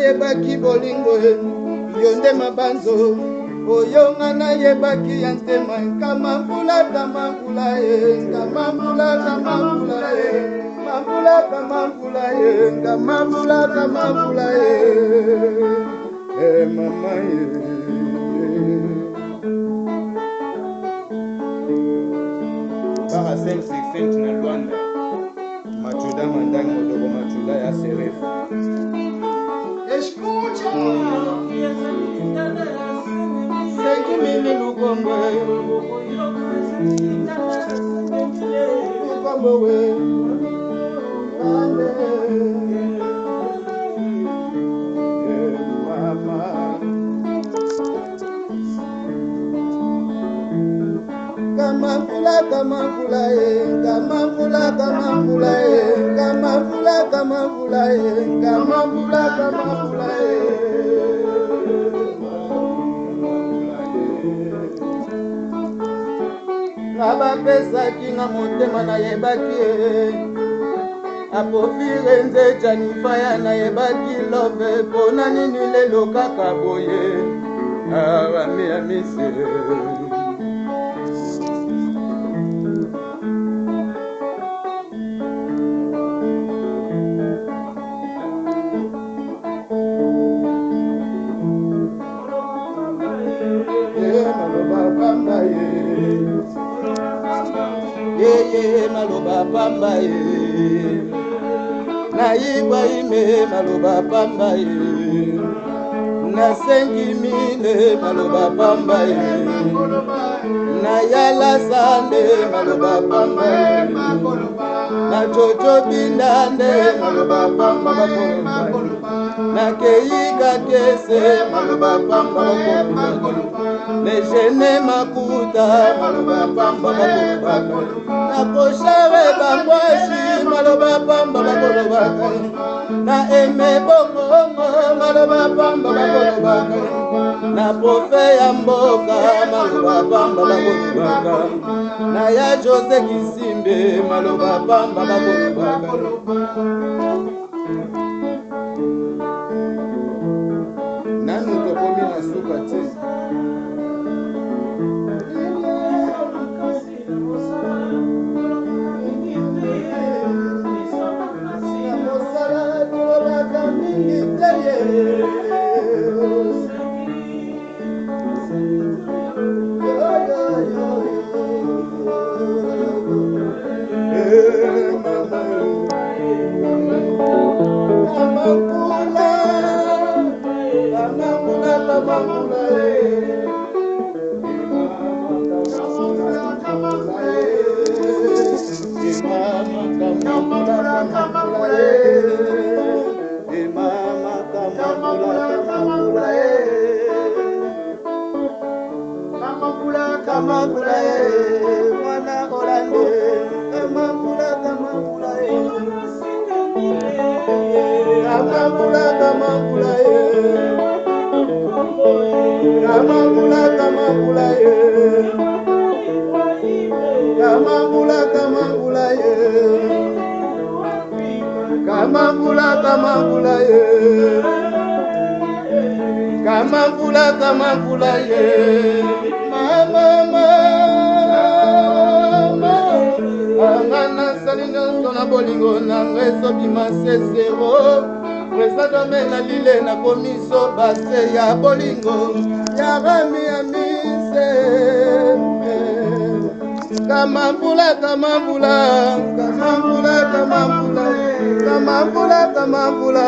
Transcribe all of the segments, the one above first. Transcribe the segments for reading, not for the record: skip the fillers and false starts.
yebaki bolingo yonde mabanzo oyo ngana yebaki ya ntema kamambula kamambula kamambula kamambula kamambula kamambula kamambula kamambula mama para 5 na Luanda Machuda mandani modogo Machuda ya Serefu. Escucha Sengi mimi lukombo Lukombo we Ande Mama Kamambula kamambula kamambula kamambula kamambula kamambula kamambula kamambula Nabapesaki na motema na yebaki apofire nze janifaya na yebaki love pona nini lelo kaka boye abami amise maloba pamba na Ibrahime maloba pamba na 5,000 maloba pamba na Yala Sande maloba pamba na Jojo Bindande maloba pamba na Keiga Kese maloba pamba ne jene makuta maloba pamba na koshare bangwashi maloba pamba na eme bongo maloba pamba na profe ya mboka maloba pamba na ya Jose Kisimbe maloba pamba nanu tokomi na suka te Kamambula ye mama angana salino sona bolingo na ngeso bima sesero presa domena lile na komiso base ya bolingo ya rami amise kamambula kamambula kamambula kamambula kamambula kamambula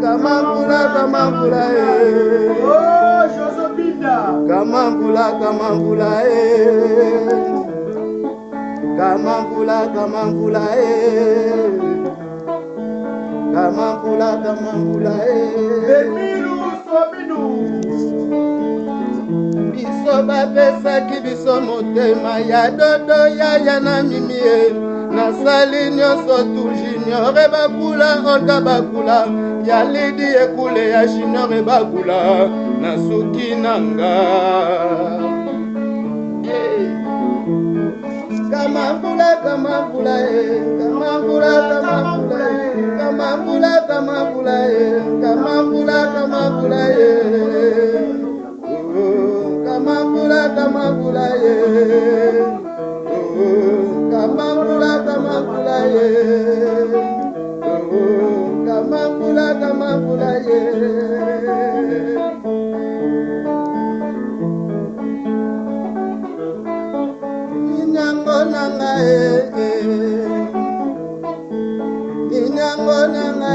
kamambula kamambula oh Josopinda kamambula kamambula kamambula kamambula kamambula kamambula bemilu sobinu biso bapesaki biso motema ya dodo yaya na mimie nasali nyonso tu junior bakula olga bakula ya lidi ekule ya junior bakula na suki nanga kamambula kamambula kamambula kamambula kamambula kamambula kamambula pula ye Ninyango nanga Ninyango nanga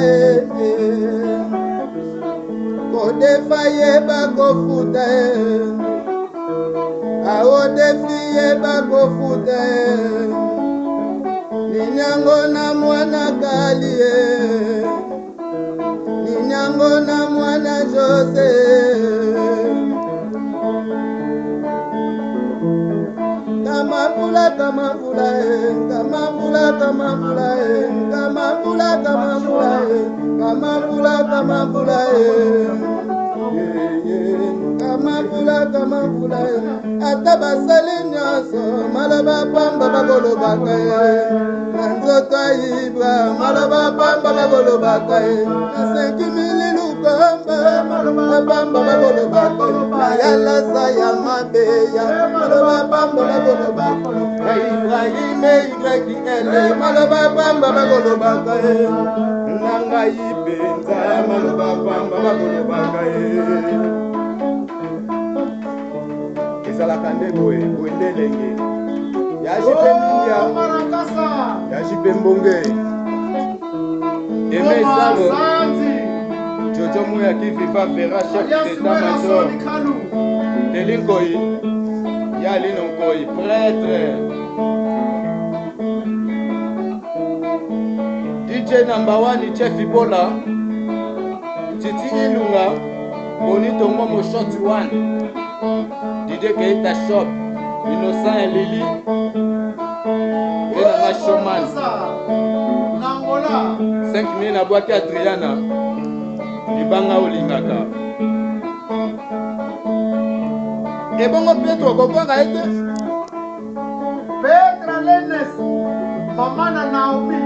Kodefa ye bako futa Awo defi ye bako futa Ninyango na mwana kalie Ninyango na mwana Jose Kamambula kamambula kamambula kamambula kamambula kamambula kamambula kamambula kamambula kamambula ata basali nyonso maloba pamba bakolobaka na nzoto ayibwa maloba pamba bakolobaka na 5 000 lukomba maloba pamba bakolobaka na yalasa ya mabeya maloba pamba bakolobaka na Ibrahime YL maloba pamba bakolobaka na ngai penza maloba pamba bakolobaka ezalaka nde boye nde lenge ya jipe mindia ya jipe mbonge eme salo jojo moya kiviva vera chef d'état-major Telinkoi ya linonkoi prêtre DJ number 1 chef Ibola Titi Ilunga Bonito Momo Shot 1 DJ Keita Shop Innocent et Lily et la Showman 5000 na boîte Adriana Libanga Olingaka et bon Pedro Kokoka ete Petra Lenes Mama na Naomi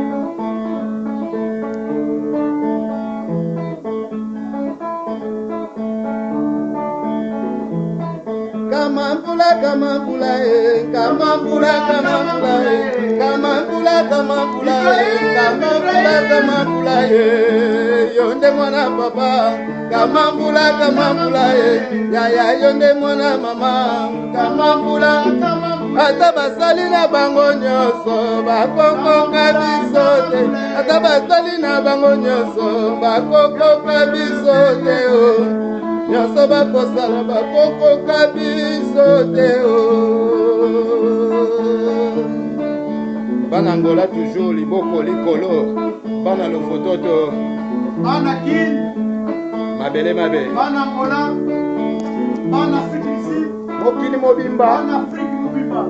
Kamambula kamambula kamambula kamambula kamambula kamambula kamambula kamambula yonde mwana papa kamambula kamambula ya yonde mwana mama kamambula ata basali na bango nyonso bakokoka biso te ata basali na bango nyonso bakokoka biso te nyonso bakosala bakokoka biso te bana Angola toujours liboko likolo bana lofototo bana kin mabele mabe bana Angola bana Afrique du Sud mokili mobimba bana Afrique mobimba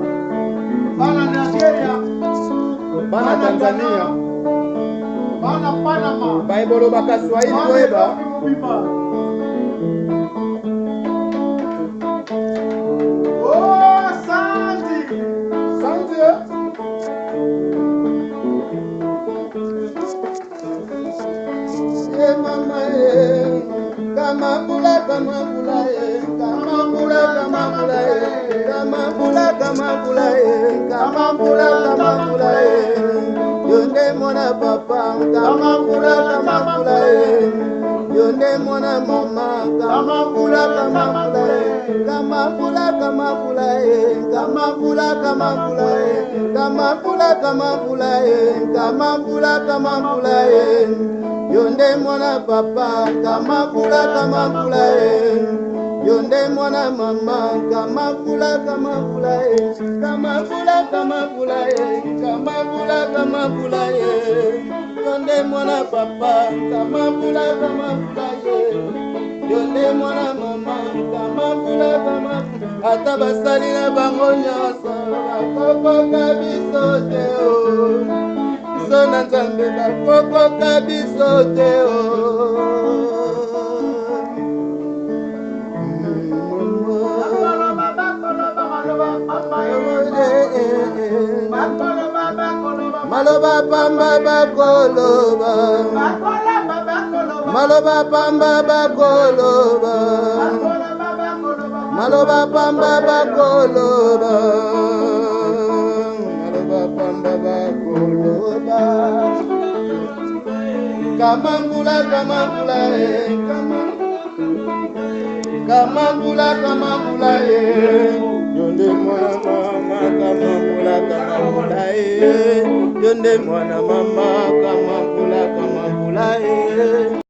bana Nigeria bana Tanzania bana Panama baebolo bakaswahili koyeba Kamambula kamambula kamambula kamambula kamambula kamambula kamambula kamambula yonde mwana papa kamambula kamambula yonde mwana mama kamambula kamambula kamambula kamambula kamambula kamambula kamambula kamambula kamambula kamambula yonde mwana papa kamambula kamambula yonde mwana mama kamambula kamambula kamambula kamambula kamambula kamambula yonde mwana papa kamambula kamambula yonde mwana mama kamambula kamambula ata basali na bango nyonso bakokoka biso te biso na Nzambe bakokoka biso te maloba pamba bakoloba maloba pamba bakoloba maloba pamba bakoloba maloba pamba bakoloba Kamambula, kamambula, yonde mwana mama, kamambula, yonde mwana mama, kamambula,